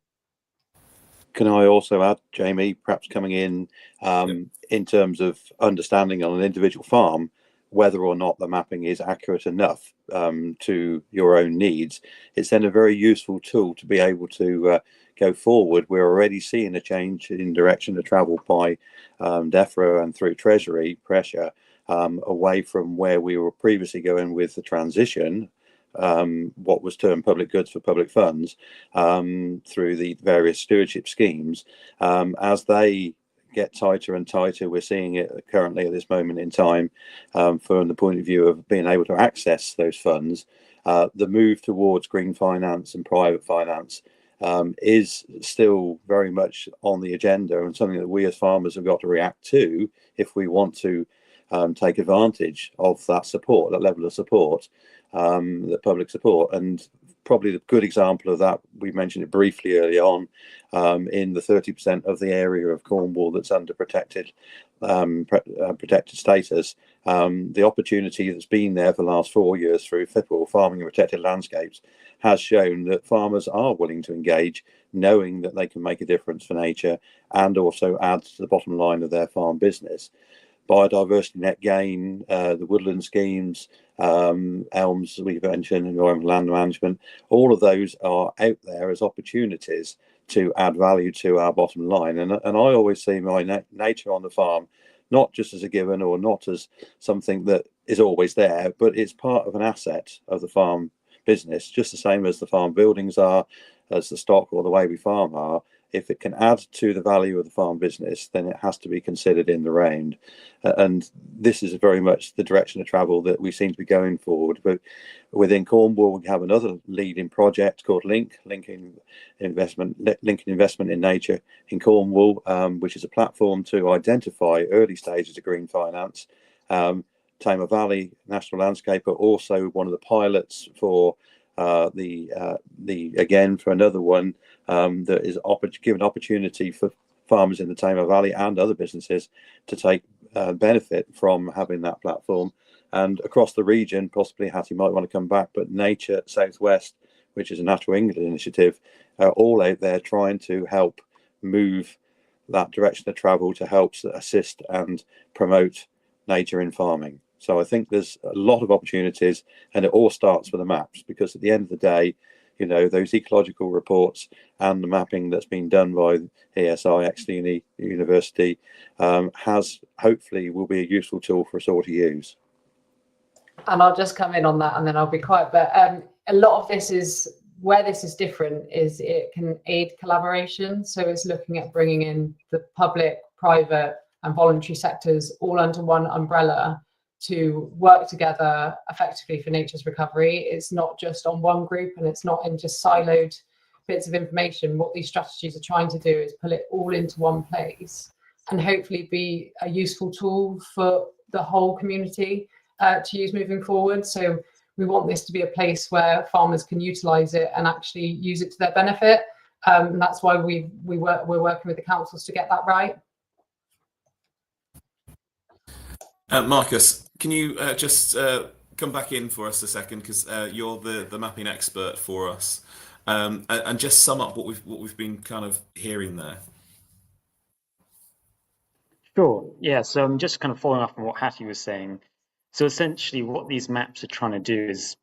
Can I also add, Jamie, perhaps coming in terms of understanding on an individual farm whether or not the mapping is accurate enough to your own needs, it's then a very useful tool to be able to go forward. We're already seeing a change in direction of travel by DEFRA and through Treasury pressure away from where we were previously going with the transition, what was termed public goods for public funds, through the various stewardship schemes. As they get tighter and tighter, we're seeing it currently at this moment in time from the point of view of being able to access those funds. the move towards green finance and private finance is still very much on the agenda, and something that we as farmers have got to react to if we want to take advantage of that support, that level of support, the public support. And probably the good example of that, we mentioned it briefly early on, in the 30% of the area of Cornwall that's under protected status. The opportunity that's been there for the last 4 years through Philippa, Farming and Protected Landscapes, has shown that farmers are willing to engage, knowing that they can make a difference for nature and also add to the bottom line of their farm business. Biodiversity net gain, the woodland schemes, elms, as we've mentioned, environmental land management, all of those are out there as opportunities to add value to our bottom line. And I always see my nature on the farm not just as a given or not as something that is always there, but it's part of an asset of the farm business, just the same as the farm buildings are, as the stock or the way we farm are. If it can add to the value of the farm business, then it has to be considered in the round. And this is very much the direction of travel that we seem to be going forward. But within Cornwall, we have another leading project called linking investment in nature in Cornwall, which is a platform to identify early stages of green finance. Tamar Valley National Landscape are also one of the pilots for for another one that is given opportunity for farmers in the Tamar Valley and other businesses to take benefit from having that platform. And across the region, possibly Hattie might want to come back, but Nature Southwest, which is a Natural England initiative, are all out there trying to help move that direction of travel to help assist and promote nature in farming. So I think there's a lot of opportunities, and it all starts with the maps, because at the end of the day, you know, those ecological reports and the mapping that's been done by ESI, Exeter University, has hopefully will be a useful tool for us all to use. And I'll just come in on that and then I'll be quiet. But a lot of this is, where this is different is it can aid collaboration. So it's looking at bringing in the public, private and voluntary sectors all under one umbrella to work together effectively for nature's recovery. It's not just on one group and it's not in just siloed bits of information. What these strategies are trying to do is pull it all into one place and hopefully be a useful tool for the whole community to use moving forward. So we want this to be a place where farmers can utilise it and actually use it to their benefit. And that's why we're working with the councils to get that right. Marcus, can you just come back in for us a second, because you're the mapping expert for us, and just sum up what we've been kind of hearing there. Sure. Yeah. So I'm just kind of following up on what Hattie was saying. So essentially, what these maps are trying to do is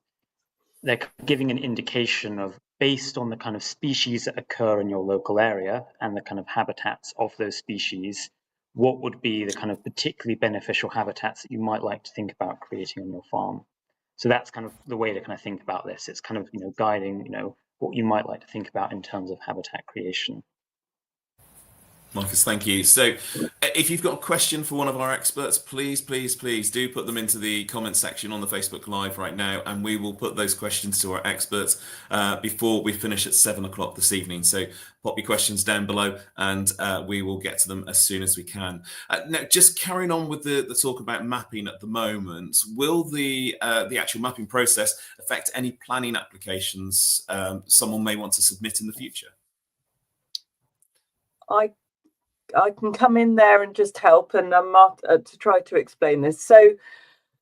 they're giving an indication of, based on the kind of species that occur in your local area and the kind of habitats of those species, what would be the kind of particularly beneficial habitats that you might like to think about creating on your farm. So that's kind of the way to kind of think about this. It's kind of, you know, guiding, you know, what you might like to think about in terms of habitat creation. Marcus, thank you. So if you've got a question for one of our experts, please do put them into the comment section on the Facebook Live right now, and we will put those questions to our experts before we finish at 7 o'clock this evening. So pop your questions down below and we will get to them as soon as we can. Now, just carrying on with the talk about mapping at the moment, will the actual mapping process affect any planning applications someone may want to submit in the future? I can come in there and just help and to try to explain this. So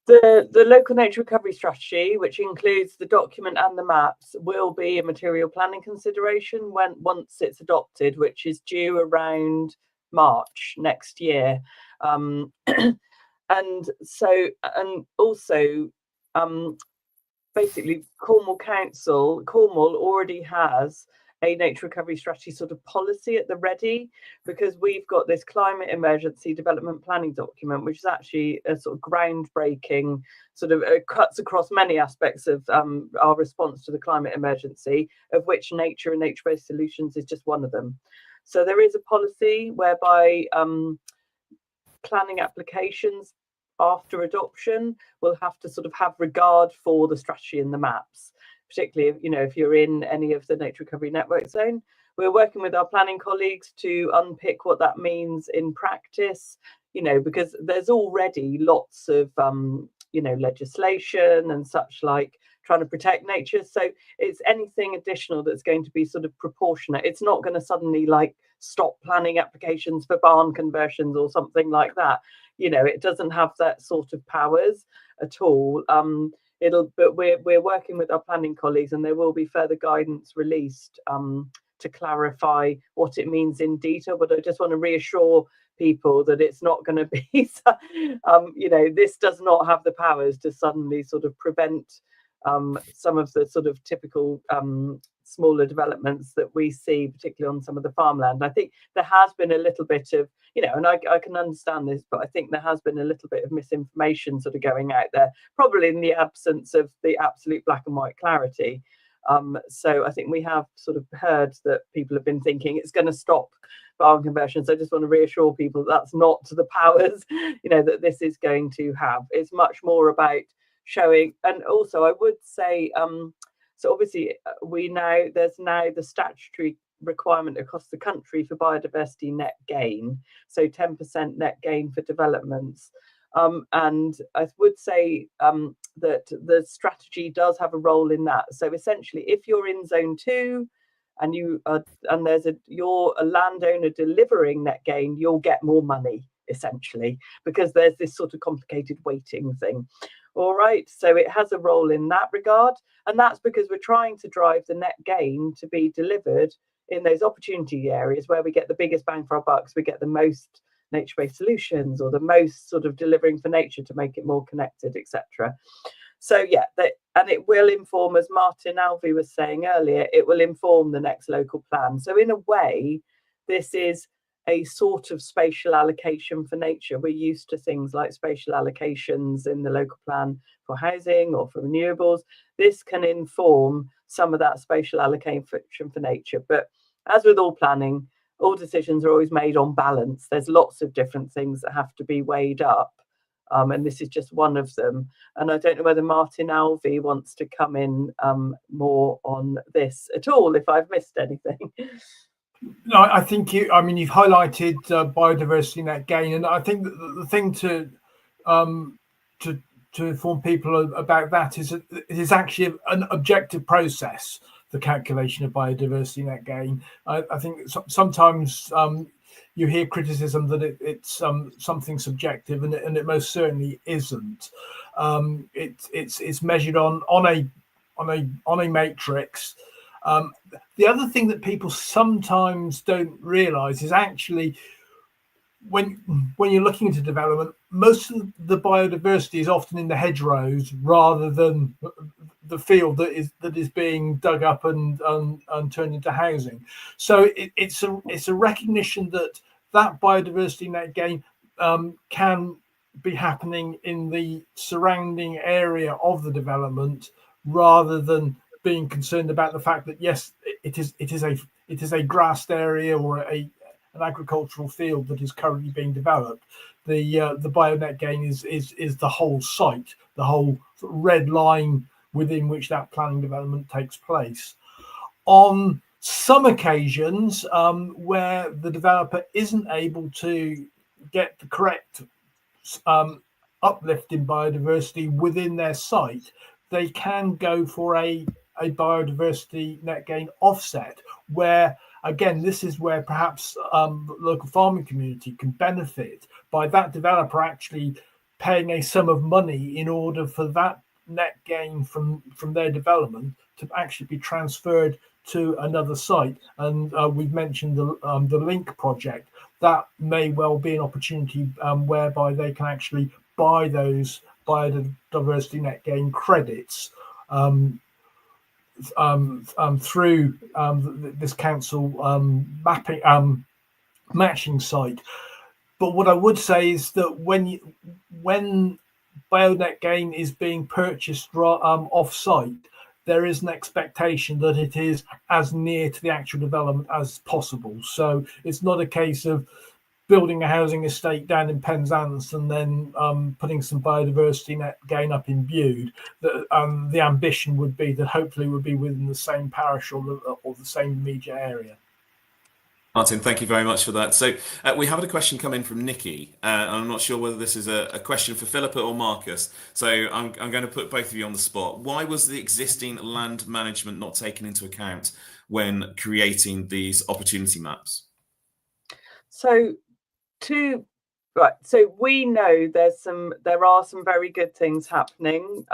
the local nature recovery strategy, which includes the document and the maps, will be a material planning consideration once it's adopted, which is due around March next year. And also basically Cornwall already has a nature recovery strategy sort of policy at the ready, because we've got this climate emergency development planning document, which is actually a sort of groundbreaking, sort of cuts across many aspects of our response to the climate emergency, of which nature and nature-based solutions is just one of them. So there is a policy whereby planning applications after adoption will have to sort of have regard for the strategy and the maps, particularly, you know, if you're in any of the nature recovery network zone. We're working with our planning colleagues to unpick what that means in practice, you know, because there's already lots of, you know, legislation and such like trying to protect nature. So it's anything additional that's going to be sort of proportionate. It's not going to suddenly like stop planning applications for barn conversions or something like that. You know, it doesn't have that sort of powers at all. But we're working with our planning colleagues, and there will be further guidance released to clarify what it means in detail. But I just want to reassure people that it's not going to be, you know, this does not have the powers to suddenly sort of prevent some of the sort of typical smaller developments that we see, particularly on some of the farmland. I think there has been a little bit of, you know, and I can understand this, but I think there has been a little bit of misinformation sort of going out there, probably in the absence of the absolute black and white clarity. So I think we have sort of heard that people have been thinking it's going to stop barn conversions. I just want to reassure people that's not to the powers, you know, that this is going to have. It's much more about showing, and also I would say, so obviously there's now the statutory requirement across the country for biodiversity net gain, so 10% net gain for developments. And I would say that the strategy does have a role in that. So essentially, if you're in zone 2 and you're a landowner delivering net gain, you'll get more money essentially, because there's this sort of complicated weighting thing. All right, so it has a role in that regard, and that's because we're trying to drive the net gain to be delivered in those opportunity areas where we get the biggest bang for our bucks, we get the most nature-based solutions, or the most sort of delivering for nature to make it more connected, etc. So yeah, and it will inform, as Martyn Alvey was saying earlier, it will inform the next local plan. So in a way, this is a sort of spatial allocation for nature. We're used to things like spatial allocations in the local plan for housing or for renewables. This can inform some of that spatial allocation for nature. But as with all planning, all decisions are always made on balance. There's lots of different things that have to be weighed up. And this is just one of them. And I don't know whether Martyn Alvey wants to come in more on this at all, if I've missed anything. No, I think you've highlighted biodiversity net gain, and I think that the thing to inform people about that is that it is actually an objective process, the calculation of biodiversity net gain. I think sometimes you hear criticism that it's something subjective, and it most certainly isn't. It's measured on a matrix. The other thing that people sometimes don't realise is actually when you're looking into development, most of the biodiversity is often in the hedgerows rather than the field that is being dug up and turned into housing. So it's a recognition that biodiversity net gain can be happening in the surrounding area of the development, rather than being concerned about the fact that yes, it is a grassed area or an agricultural field that is currently being developed. The bionet gain is the whole site, the whole red line within which that planning development takes place. On some occasions where the developer isn't able to get the correct uplift in biodiversity within their site, they can go for a biodiversity net gain offset, where again, this is where perhaps the local farming community can benefit by that developer actually paying a sum of money in order for that net gain from their development to actually be transferred to another site. And we've mentioned the Link project. That may well be an opportunity whereby they can actually buy those biodiversity net gain credits through this council matching site. But what I would say is that when bionet gain is being purchased off site, there is an expectation that it is as near to the actual development as possible. So it's not a case of building a housing estate down in Penzance and then putting some biodiversity net gain up in Bude, that the ambition would be that hopefully would be within the same parish or the same immediate area. Martyn, thank you very much for that. So we have had a question come in from Nikki. I'm not sure whether this is a question for Philippa or Marcus. So I'm going to put both of you on the spot. Why was the existing land management not taken into account when creating these opportunity maps? So we know there are some very good things happening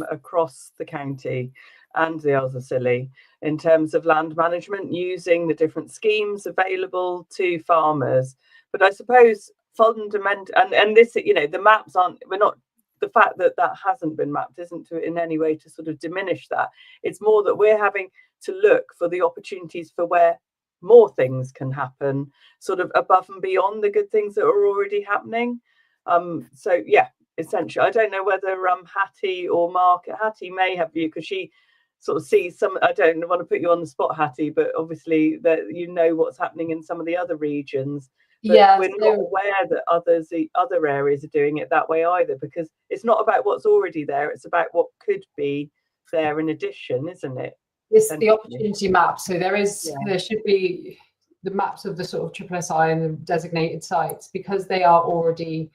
across the county and the Isles of Scilly in terms of land management, using the different schemes available to farmers. But I suppose fundamental, and this, the maps the fact that hasn't been mapped isn't in any way to sort of diminish that. It's more that we're having to look for the opportunities for where more things can happen, sort of above and beyond the good things that are already happening. So yeah, essentially, I don't know whether Hattie or Hattie may have you, because she sort of sees some. I don't want to put you on the spot, Hattie, but obviously that what's happening in some of the other regions. But yeah, we're not aware that other areas are doing it that way either, because it's not about what's already there, it's about what could be there in addition, isn't it? It's the opportunity map. So there should be the maps of the sort of SSSI and the designated sites, because they are already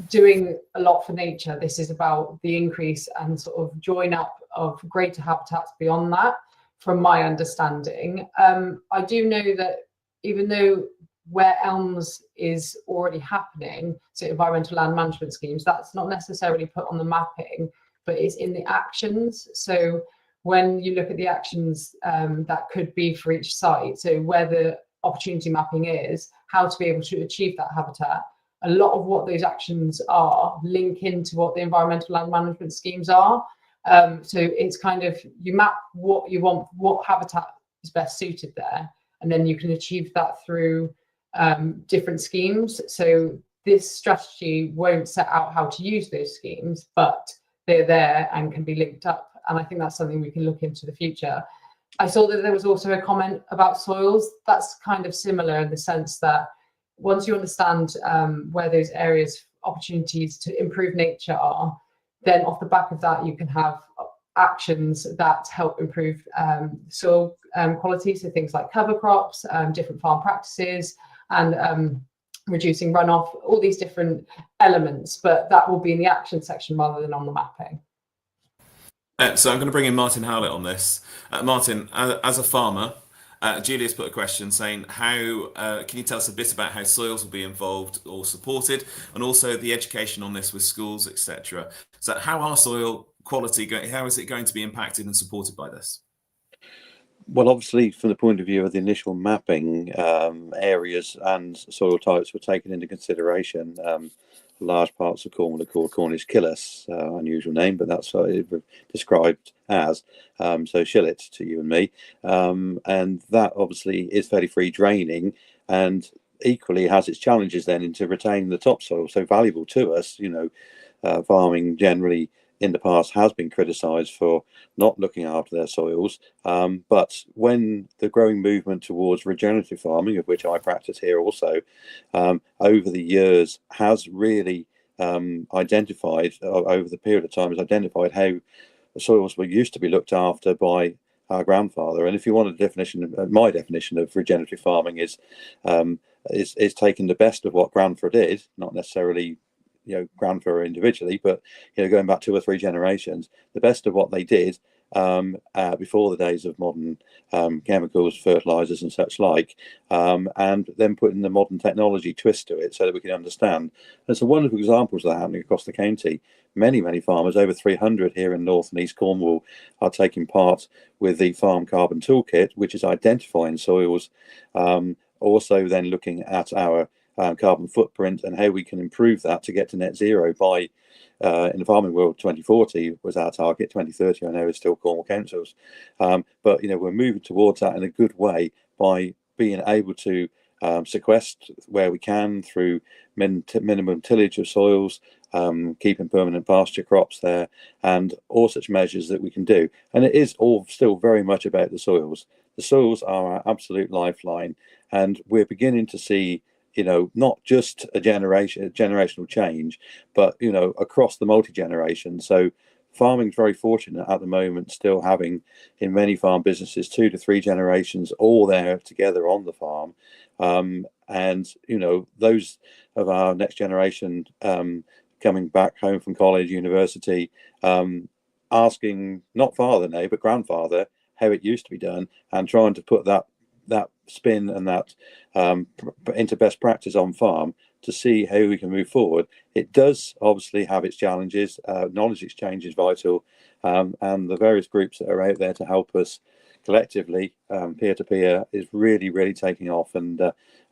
doing a lot for nature. This is about the increase and sort of join up of greater habitats beyond that, from my understanding. I do know that even though where elms is already happening, so environmental land management schemes, that's not necessarily put on the mapping, but it's in the actions. So when you look at the actions that could be for each site, so where the opportunity mapping is, how to be able to achieve that habitat, a lot of what those actions are link into what the environmental land management schemes are. So it's kind of, you map what you want, what habitat is best suited there, and then you can achieve that through different schemes. So this strategy won't set out how to use those schemes, but they're there and can be linked up. And I think that's something we can look into the future. I saw that there was also a comment about soils. That's kind of similar in the sense that once you understand where those areas, opportunities to improve nature are, then off the back of that, you can have actions that help improve soil quality. So things like cover crops, different farm practices, and reducing runoff, all these different elements, but that will be in the action section rather than on the mapping. So I'm going to bring in Martyn Howlett on this. Martyn, as a farmer, Julia's put a question saying, how can you tell us a bit about how soils will be involved or supported, and also the education on this with schools, etc. So how are soil quality going? How is it going to be impacted and supported by this? Well, obviously, from the point of view of the initial mapping, areas and soil types were taken into consideration. Large parts of Cornwall are called Cornish Cllr, unusual name, but that's what it's described as. So Shillet to you and me, and that obviously is fairly free draining, and equally has its challenges then into retaining the topsoil, so valuable to us. Farming generally in the past has been criticised for not looking after their soils, but when the growing movement towards regenerative farming, of which I practice here also, over the years has really identified, over the period of time, has identified how the soils were used to be looked after by our grandfather. And if you want a definition, my definition of regenerative farming is taking the best of what grandfather did, not necessarily grandfather individually, but going back 2 or 3 generations, the best of what they did before the days of modern chemicals, fertilizers and such like, and then putting the modern technology twist to it so that we can understand. There's some wonderful examples of that happening across the county. Many farmers, over 300 here in North and East Cornwall, are taking part with the Farm Carbon Toolkit, which is identifying soils, also then looking at our carbon footprint and how we can improve that to get to net zero by, in the farming world, 2040 was our target. 2030 I know is still Cornwall Council's, but we're moving towards that in a good way by being able to sequester where we can through minimum tillage of soils, keeping permanent pasture crops there, and all such measures that we can do. And it is all still very much about the soils. The soils are our absolute lifeline, and we're beginning to see not just a generational change, but across the multi-generation. So farming's very fortunate at the moment, still having in many farm businesses 2 to 3 generations all there together on the farm, and those of our next generation coming back home from college, university, asking not father, nay, but grandfather how it used to be done, and trying to put that spin and that into best practice on farm to see how we can move forward. It does obviously have its challenges. Knowledge exchange is vital, and the various groups that are out there to help us collectively, peer-to-peer, is really, really taking off. And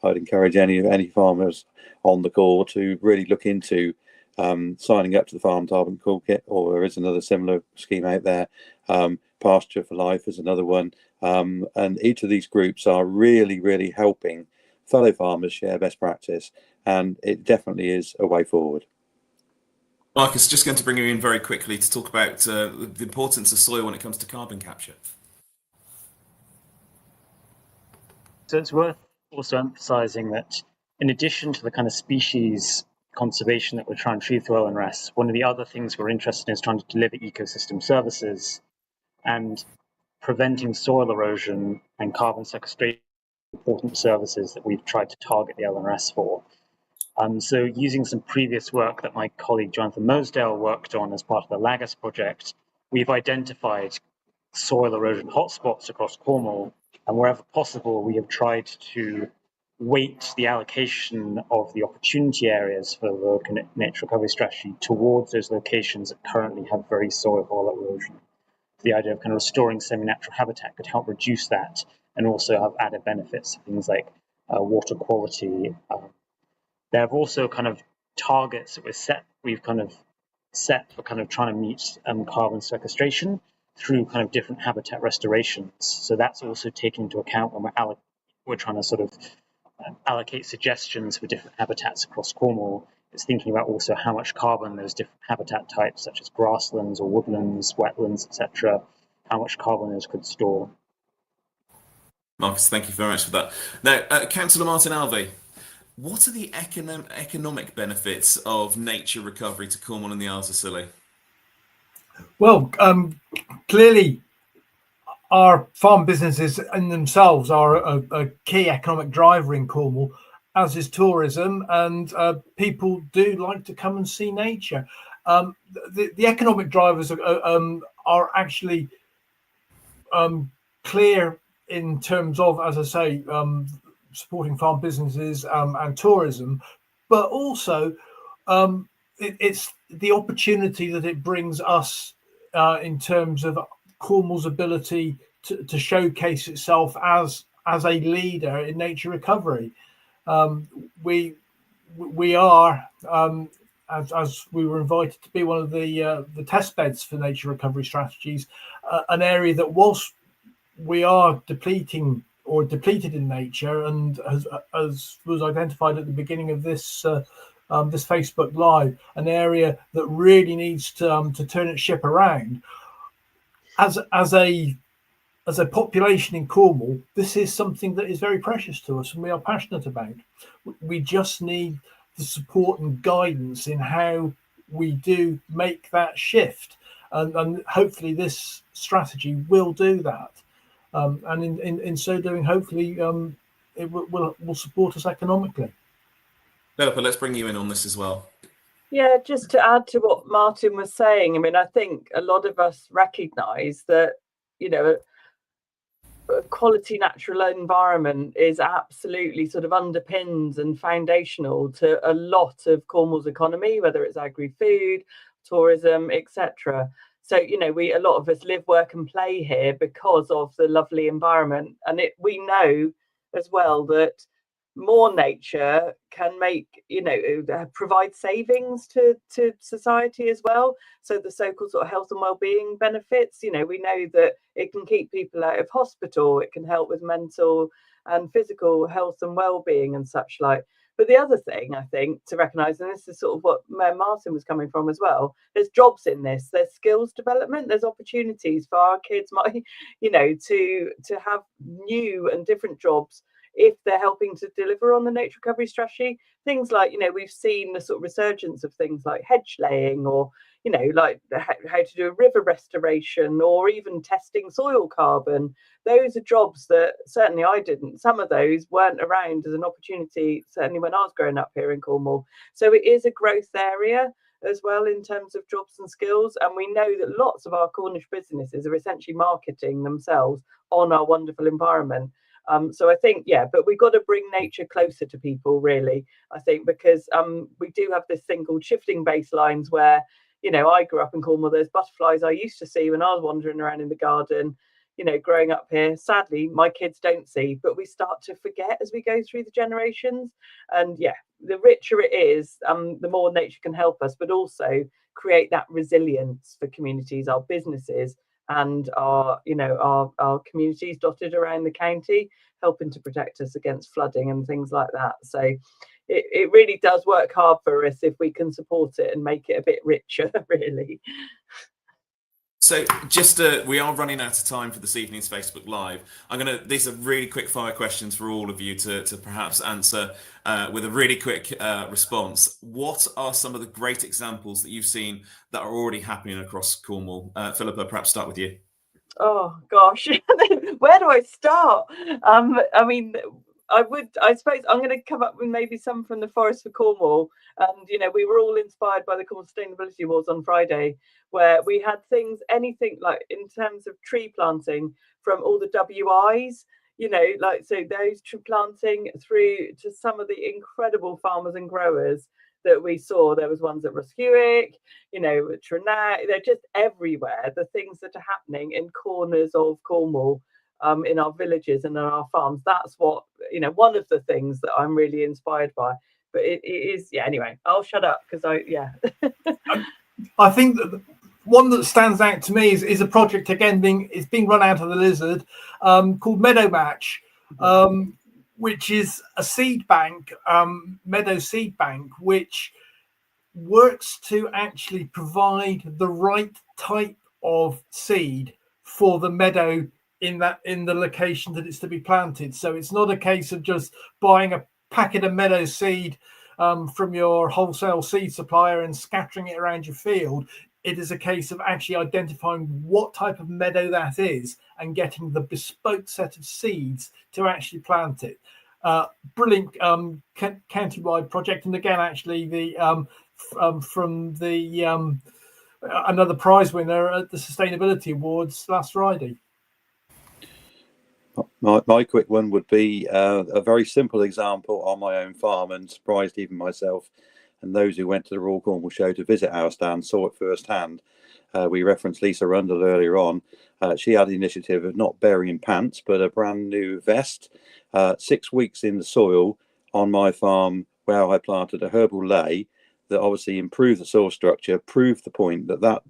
I'd encourage any farmers on the call to really look into signing up to the Farm Carbon Toolkit, or there is another similar scheme out there. Pasture for Life is another one, and each of these groups are really, really helping fellow farmers share best practice, and it definitely is a way forward. Marcus, just going to bring you in very quickly to talk about the importance of soil when it comes to carbon capture. So it's worth also emphasising that in addition to the kind of species conservation that we're trying to achieve through ONRS, one of the other things we're interested in is trying to deliver ecosystem services, and preventing soil erosion and carbon sequestration, important services that we've tried to target the LNRS for. So using some previous work that my colleague Jonathan Mosdale worked on as part of the Lagos project, we've identified soil erosion hotspots across Cornwall, and wherever possible, we have tried to weight the allocation of the opportunity areas for the nature recovery strategy towards those locations that currently have very soil erosion. The idea of kind of restoring semi-natural habitat could help reduce that, and also have added benefits, things like water quality. There have also kind of targets that we've kind of set for kind of trying to meet carbon sequestration through kind of different habitat restorations. So that's also taken into account when we're trying to sort of allocate suggestions for different habitats across Cornwall. It's thinking about also how much carbon those different habitat types, such as grasslands or woodlands, wetlands, etc., how much carbon those could store. Marcus, thank you very much for that. Now, Councillor Martyn Alvey, what are the economic benefits of nature recovery to Cornwall and the Isles of Scilly? Well, clearly, our farm businesses in themselves are a key economic driver in Cornwall, as is tourism, and people do like to come and see nature. The economic drivers are actually clear in terms of, as I say, supporting farm businesses and tourism, but also it's the opportunity that it brings us in terms of Cornwall's ability to showcase itself as a leader in nature recovery. We are, as we were invited to be one of the test beds for nature recovery strategies, an area that, whilst we are depleted in nature, and as was identified at the beginning of this this Facebook Live, an area that really needs to turn its ship around. As a population in Cornwall, this is something that is very precious to us and we are passionate about. We just need the support and guidance in how we do make that shift, and hopefully this strategy will do that. And in so doing, hopefully it will support us economically. Philippa, let's bring you in on this as well. Yeah, just to add to what Martyn was saying, I mean, I think a lot of us recognise that, a quality natural environment is absolutely sort of underpinned and foundational to a lot of Cornwall's economy, whether it's agri-food, tourism, etc. So, a lot of us live, work and play here because of the lovely environment. And we know as well that more nature can make, provide savings to society as well. So the so-called sort of health and well-being benefits, we know that it can keep people out of hospital, it can help with mental and physical health and well-being and such like. But the other thing I think to recognise, and this is sort of what Martyn was coming from as well, there's jobs in this, there's skills development, there's opportunities for our kids, to have new and different jobs if they're helping to deliver on the nature recovery strategy. Things like, we've seen the sort of resurgence of things like hedge laying, or like how to do a river restoration, or even testing soil carbon. Those are jobs that certainly I didn't. Some of those weren't around as an opportunity, certainly when I was growing up here in Cornwall. So it is a growth area as well in terms of jobs and skills. And we know that lots of our Cornish businesses are essentially marketing themselves on our wonderful environment. So I think, but we've got to bring nature closer to people, really, I think, because we do have this thing called shifting baselines where, I grew up in Cornwall. There's butterflies I used to see when I was wandering around in the garden, growing up here. Sadly, my kids don't see, but we start to forget as we go through the generations. And the richer it is, the more nature can help us, but also create that resilience for communities, our businesses, and our communities dotted around the county, helping to protect us against flooding and things like that. So it really does work hard for us if we can support it and make it a bit richer, really. So we are running out of time for this evening's Facebook Live. These are really quick fire questions for all of you to perhaps answer with a really quick response. What are some of the great examples that you've seen that are already happening across Cornwall? Philippa, perhaps start with you. Oh gosh, where do I start? I suppose I'm going to come up with maybe some from the Forest for Cornwall. And, we were all inspired by the Cornwall Sustainability Awards on Friday, where we had anything like in terms of tree planting from all the WIs, so those tree planting through to some of the incredible farmers and growers that we saw. There was ones at Roshewick, Trinidad. They're just everywhere. The things that are happening in corners of Cornwall, in our villages and on our farms. That's what, one of the things that I'm really inspired by. But it is, anyway, I'll shut up because I think that one that stands out to me is a project, again, being run out of the Lizard, called Meadow Match, which is a seed bank, meadow seed bank, which works to actually provide the right type of seed for the meadow in the location that it's to be planted. So it's not a case of just buying a packet of meadow seed from your wholesale seed supplier and scattering it around your field. It is a case of actually identifying what type of meadow that is and getting the bespoke set of seeds to actually plant it. Brilliant county-wide project, and again, actually, from the another prize winner at the Sustainability Awards last Friday. My quick one would be a very simple example on my own farm, and surprised even myself and those who went to the Royal Cornwall Show to visit our stand saw it firsthand. We referenced Lisa Rundle earlier on. She had the initiative of not burying pants, but a brand new vest. 6 weeks in the soil on my farm where I planted a herbal ley that obviously improved the soil structure, proved the point that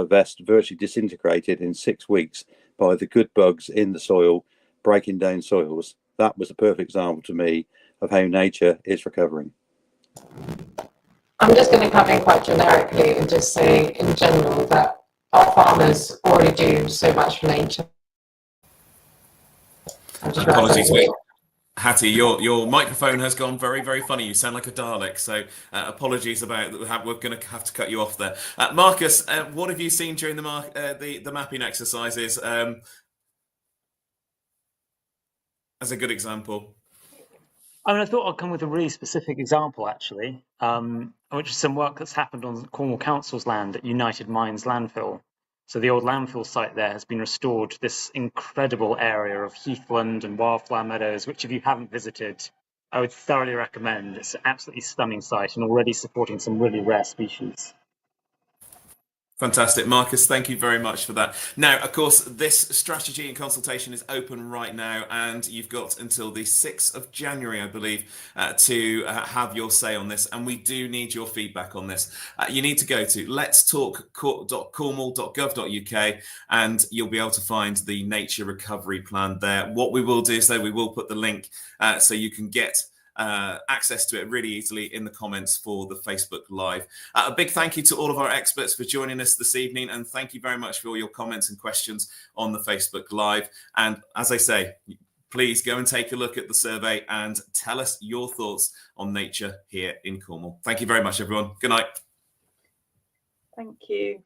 vest virtually disintegrated in 6 weeks by the good bugs in the soil, breaking down soils. That was a perfect example to me of how nature is recovering. I'm just going to come in quite generically and just say in general that our farmers already do so much for nature. Apologies, Hattie, your microphone has gone very, very funny. You sound like a Dalek, so apologies about that. We're going to have to cut you off there. Marcus, what have you seen during the mapping exercises as a good example? I thought I'd come with a really specific example, actually, which is some work that's happened on Cornwall Council's land at United Mines landfill. So the old landfill site there has been restored to this incredible area of heathland and wildflower meadows, which if you haven't visited, I would thoroughly recommend. It's an absolutely stunning site and already supporting some really rare species. Fantastic. Marcus, thank you very much for that. Now, of course, this strategy and consultation is open right now, and you've got until the 6th of January, I believe, to have your say on this, and we do need your feedback on this. You need to go to letstalk.cornwall.gov.uk, and you'll be able to find the nature recovery plan there. What we will do is, though, we will put the link so you can get access to it really easily in the comments for the Facebook Live. A big thank you to all of our experts for joining us this evening, and thank you very much for all your comments and questions on the Facebook Live. And as I say, please go and take a look at the survey and tell us your thoughts on nature here in Cornwall. Thank you very much, everyone. Good night. Thank you.